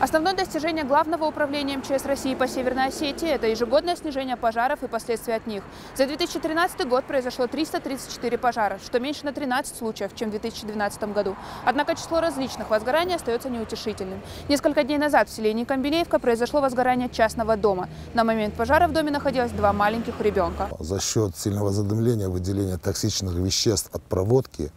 Основное достижение Главного управления МЧС России по Северной Осетии – это ежегодное снижение пожаров и последствий от них. За 2013 год произошло 334 пожара, что меньше на 13 случаев, чем в 2012 году. Однако число различных возгораний остается неутешительным. Несколько дней назад в селении Камбелеевка произошло возгорание частного дома. На момент пожара в доме находилось 2 маленьких ребенка. За счет сильного задымления, выделения токсичных веществ от проводки,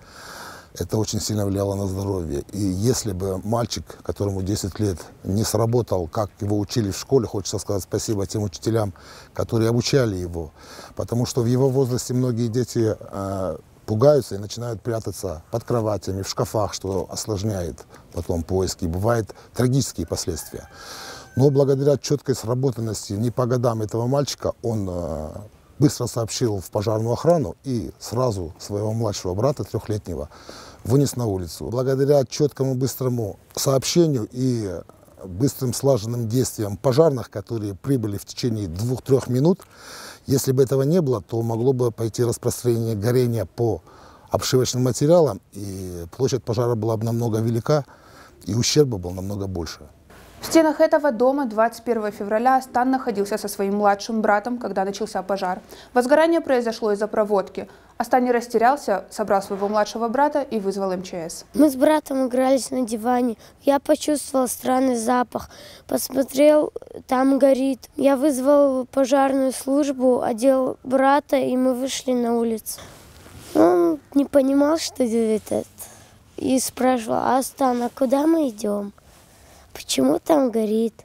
это очень сильно влияло на здоровье. И если бы мальчик, которому 10 лет, не сработал, как его учили в школе, хочется сказать спасибо тем учителям, которые обучали его. Потому что в его возрасте многие дети пугаются и начинают прятаться под кроватями, в шкафах, что осложняет потом поиски. Бывают трагические последствия. Но благодаря четкой сработанности не по годам этого мальчика, он быстро сообщил в пожарную охрану и сразу своего младшего брата, 3-летнего, вынес на улицу. Благодаря четкому быстрому сообщению и быстрым слаженным действиям пожарных, которые прибыли в течение 2-3 минут, если бы этого не было, то могло бы пойти распространение горения по обшивочным материалам, и площадь пожара была бы намного велика, и ущерба был намного больше. В стенах этого дома 21 февраля Стан находился со своим младшим братом, когда начался пожар. Возгорание произошло из-за проводки. Астан не растерялся, собрал своего младшего брата и вызвал МЧС. Мы с братом игрались на диване. Я почувствовал странный запах. Посмотрел, там горит. Я вызвал пожарную службу, одел брата, и мы вышли на улицу. Он не понимал, что это. И спрашивал: Астан, а куда мы идем? Почему там горит?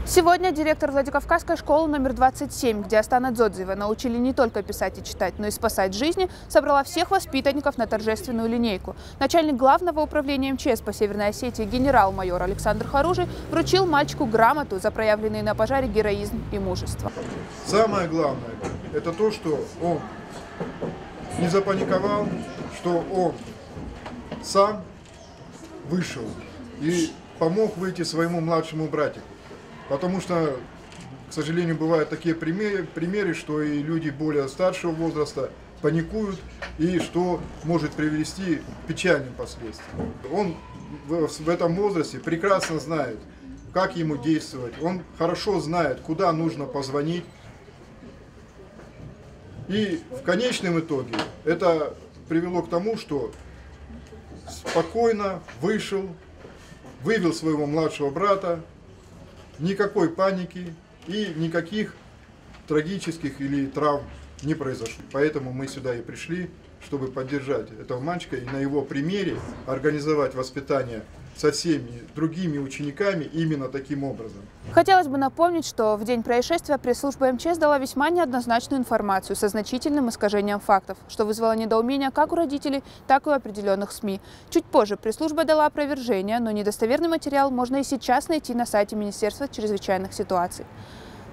Сегодня директор Владикавказской школы номер 27, где Астана Дзодзиева научили не только писать и читать, но и спасать жизни, собрала всех воспитанников на торжественную линейку. Начальник Главного управления МЧС по Северной Осетии генерал-майор Александр Харужий вручил мальчику грамоту за проявленный на пожаре героизм и мужество. Самое главное – это то, что он не запаниковал, что он сам вышел и помог выйти своему младшему братику. Потому что, к сожалению, бывают такие примеры, что и люди более старшего возраста паникуют, и что может привести к печальным последствиям. Он в этом возрасте прекрасно знает, как ему действовать. Он хорошо знает, куда нужно позвонить. И в конечном итоге это привело к тому, что спокойно вышел, вывел своего младшего брата, никакой паники и никаких трагических или травм не произошло. Поэтому мы сюда и пришли, чтобы поддержать этого мальчика и на его примере организовать воспитание со всеми другими учениками именно таким образом. Хотелось бы напомнить, что в день происшествия пресс-служба МЧС дала весьма неоднозначную информацию со значительным искажением фактов, что вызвало недоумение как у родителей, так и у определенных СМИ. Чуть позже пресс-служба дала опровержение, но недостоверный материал можно и сейчас найти на сайте Министерства чрезвычайных ситуаций.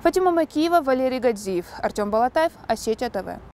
Фатима Макиева, Валерий Гадзиев, Артем Балатаев, Осетия ТВ.